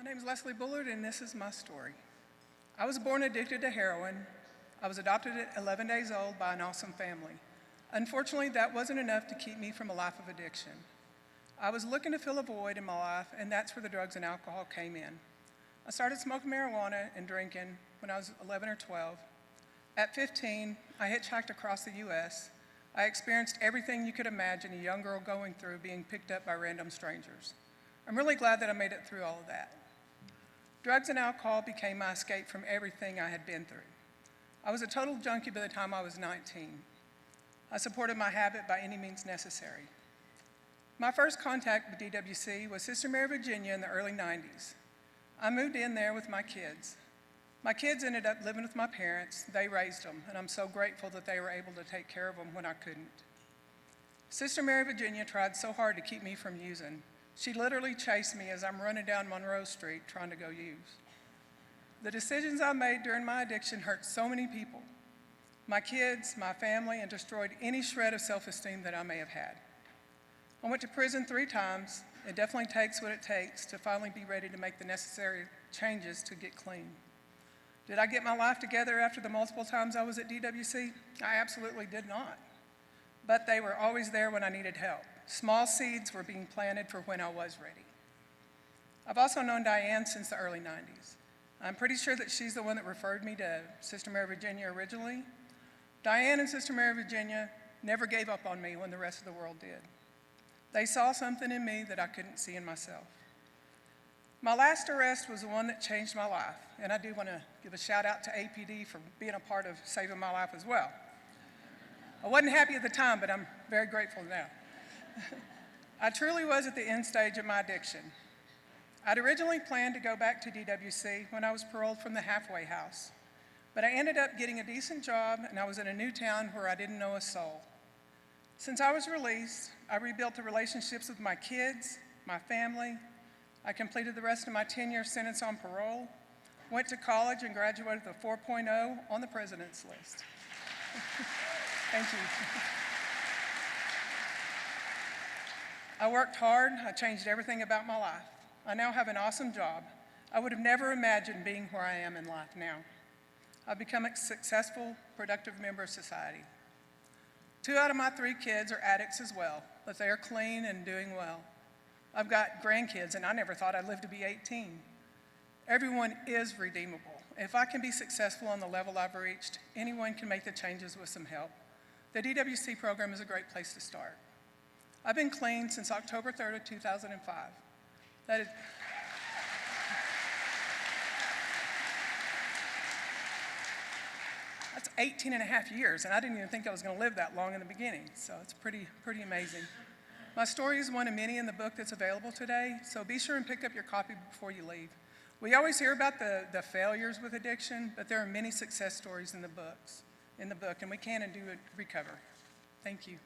My name is Leslie Bullard, and this is my story. I was born addicted to heroin. I was adopted at 11 days old by an awesome family. Unfortunately, that wasn't enough to keep me from a life of addiction. I was looking to fill a void in my life, and that's where the drugs and alcohol came in. I started smoking marijuana and drinking when I was 11 or 12. At 15, I hitchhiked across the U.S. I experienced everything you could imagine a young girl going through being picked up by random strangers. I'm really glad that I made it through all of that. Drugs and alcohol became my escape from everything I had been through. I was a total junkie by the time I was 19. I supported my habit by any means necessary. My first contact with DWC was Sister Mary, Virginia in the early 90s. I moved in there with my kids. My kids ended up living with my parents. They raised them, and I'm so grateful that they were able to take care of them when I couldn't. Sister Mary, Virginia tried so hard to keep me from using. She literally chased me as I'm running down Monroe Street trying to go use. The decisions I made during my addiction hurt so many people, my kids, my family, and destroyed any shred of self-esteem that I may have had. I went to prison 3 times. It definitely takes what it takes to finally be ready to make the necessary changes to get clean. Did I get my life together after the multiple times I was at DWC? I absolutely did not. But they were always there when I needed help. Small seeds were being planted for when I was ready. I've also known Diane since the early 90s. I'm pretty sure that she's the one that referred me to Sister Mary, Virginia originally. Diane and Sister Mary, Virginia never gave up on me when the rest of the world did. They saw something in me that I couldn't see in myself. My last arrest was the one that changed my life, and I do want to give a shout out to APD for being a part of saving my life as well. I wasn't happy at the time, but I'm very grateful now. I truly was at the end stage of my addiction. I'd originally planned to go back to DWC when I was paroled from the halfway house, but I ended up getting a decent job, and I was in a new town where I didn't know a soul. Since I was released, I rebuilt the relationships with my kids, my family. I completed the rest of my 10-year sentence on parole, went to college, and graduated with a 4.0 on the president's list. Thank you. I worked hard. I changed everything about my life. I now have an awesome job. I would have never imagined being where I am in life now. I've become a successful, productive member of society. 2 out of my 3 kids are addicts as well, but they are clean and doing well. I've got grandkids, and I never thought I'd live to be 18. Everyone is redeemable. If I can be successful on the level I've reached, anyone can make the changes with some help. The DWC program is a great place to start. I've been clean since October 3rd of 2005. That's 18 and a half years, and I didn't even think I was going to live that long in the beginning, so it's pretty amazing. My story is one of many in the book that's available today, so be sure and pick up your copy before you leave. We always hear about the failures with addiction, but there are many success stories in the book, and we can and do recover. Thank you.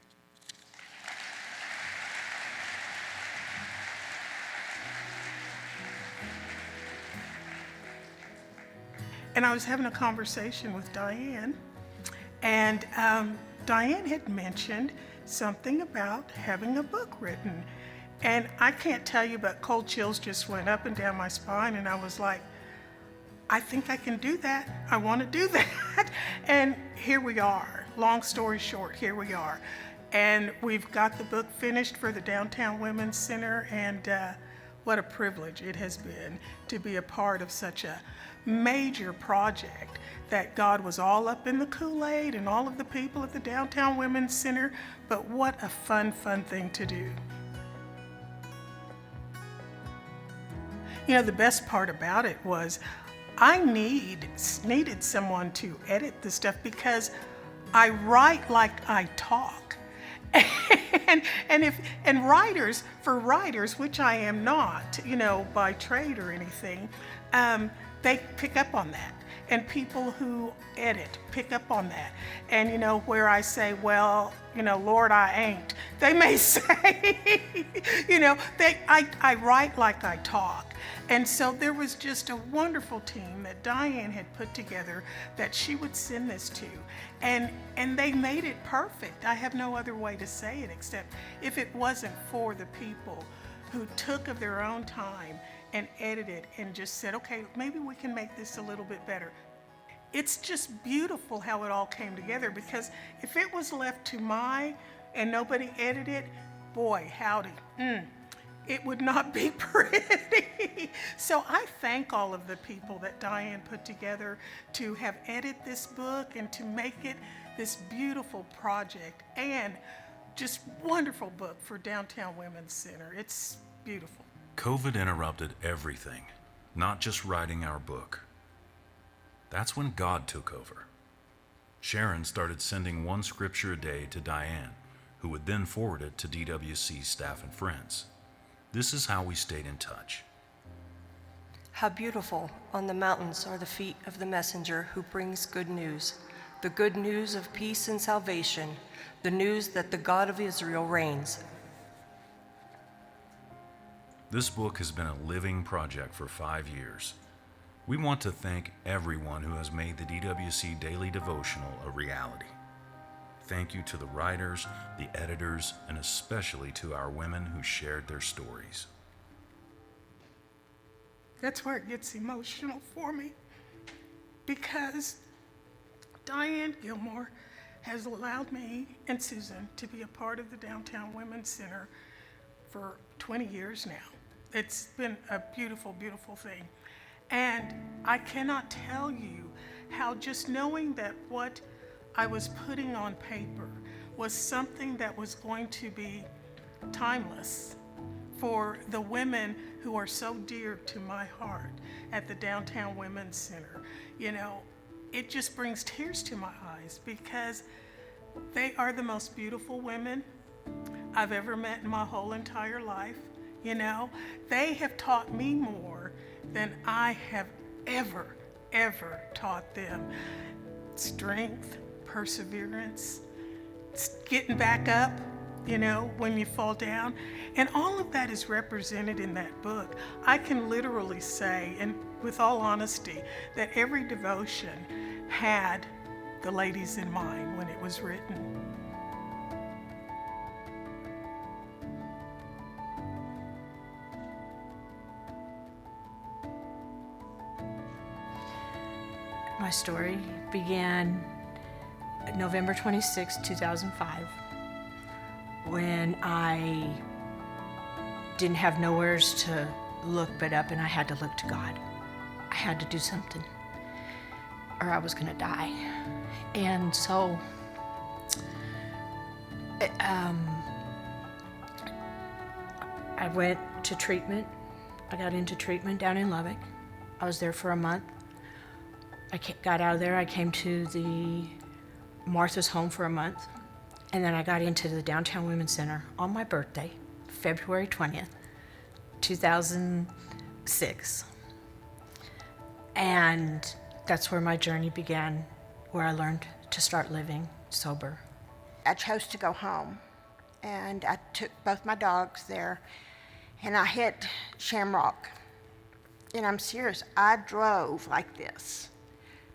And I was having a conversation with Diane, and Diane had mentioned something about having a book written. And I can't tell you, but cold chills just went up and down my spine, and I was like, I think I can do that. I want to do that. And here we are. Long story short, here we are. And we've got the book finished for the Downtown Women's Center, and what a privilege it has been to be a part of such a major project that God was all up in the Kool-Aid and all of the people at the Downtown Women's Center, but what a fun thing to do. You know, the best part about it was I needed someone to edit the stuff because I write like I talk. And writers, which I am not, by trade or anything, they pick up on that. And people who edit pick up on that. And where I say, well, Lord, I ain't, they may say, I write like I talk. And so there was just a wonderful team that Diane had put together that she would send this to. And they made it perfect. I have no other way to say it except if it wasn't for the people who took of their own time and edited and just said, okay, maybe we can make this a little bit better. It's just beautiful how it all came together, because if it was left to and nobody edited, boy, howdy, it would not be pretty. So I thank all of the people that Diane put together to have edited this book and to make it this beautiful project and just wonderful book for Downtown Women's Center. It's beautiful. COVID interrupted everything, not just writing our book. That's when God took over. Sharon started sending one scripture a day to Diane, who would then forward it to DWC staff and friends. This is how we stayed in touch. How beautiful on the mountains are the feet of the messenger who brings good news, the good news of peace and salvation, the news that the God of Israel reigns. This book has been a living project for 5 years. We want to thank everyone who has made the DWC Daily Devotional a reality. Thank you to the writers, the editors, and especially to our women who shared their stories. That's where it gets emotional for me, because Diane Gilmore has allowed me and Susan to be a part of the Downtown Women's Center for 20 years now. It's been a beautiful, beautiful thing. And I cannot tell you how just knowing that what I was putting on paper was something that was going to be timeless for the women who are so dear to my heart at the Downtown Women's Center. You know, it just brings tears to my eyes, because they are the most beautiful women I've ever met in my whole entire life. You know, they have taught me more than I have ever taught them. Strength, perseverance, getting back up, you know, when you fall down. And all of that is represented in that book. I can literally say, and with all honesty, that every devotion had the ladies in mind when it was written. My story began November 26, 2005, when I didn't have nowhere to look but up, and I had to look to God. I had to do something, or I was going to die. And so I went to treatment. I got into treatment down in Lubbock. I was there for a month. I got out of there. I came to the Martha's home for a month, and then I got into the Downtown Women's Center on my birthday, February 20th, 2006. And that's where my journey began, where I learned to start living sober. I chose to go home, and I took both my dogs there, and I hit Shamrock. And I'm serious, I drove like this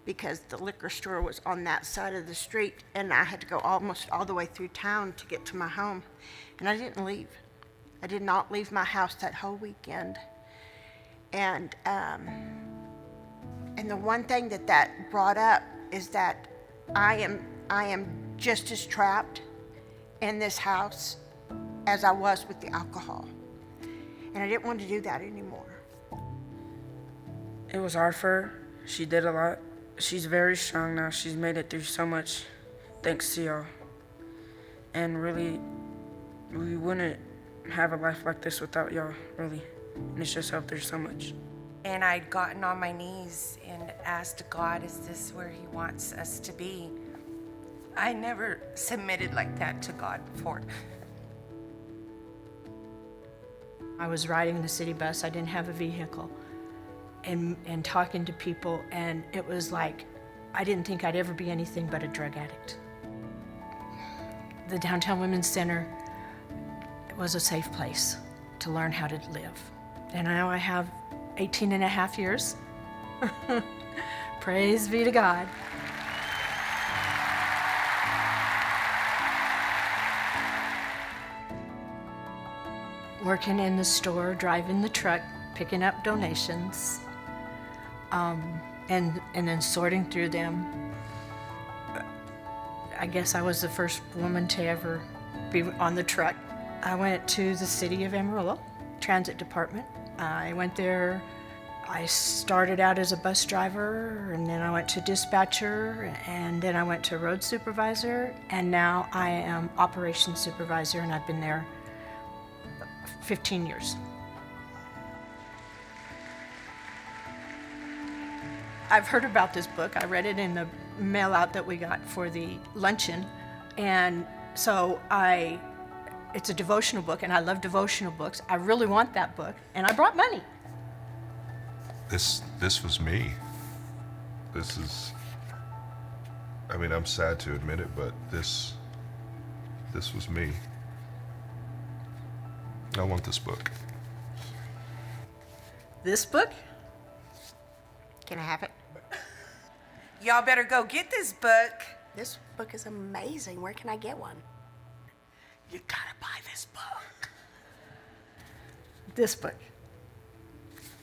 because the liquor store was on that side of the street, and I had to go almost all the way through town to get to my home. And I didn't leave. I did not leave my house that whole weekend. And the one thing that brought up is that I am just as trapped in this house as I was with the alcohol. And I didn't want to do that anymore. It was hard for her. She did a lot. She's very strong now. She's made it through so much, thanks to y'all. And really, we wouldn't have a life like this without y'all, really. And it's just helped her so much. And I'd gotten on my knees and asked God, is this where he wants us to be? I never submitted like that to God before. I was riding the city bus. I didn't have a vehicle. And talking to people, and it was like, I didn't think I'd ever be anything but a drug addict. The Downtown Women's Center was a safe place to learn how to live. And now I have 18 and a half years. Praise be to God. Working in the store, driving the truck, picking up donations, and then sorting through them. I guess I was the first woman to ever be on the truck. I went to the city of Amarillo Transit Department. I went there. I started out as a bus driver, and then I went to dispatcher, and then I went to road supervisor, and now I am operations supervisor, and I've been there 15 years. I've heard about this book. I read it in the mail out that we got for the luncheon, and so it's a devotional book, and I love devotional books. I really want that book, and I brought money. This was me. This is, I mean, I'm sad to admit it, but this was me. I want this book. This book? Can I have it? Y'all better go get this book. This book is amazing. Where can I get one? You gotta buy this book. This book.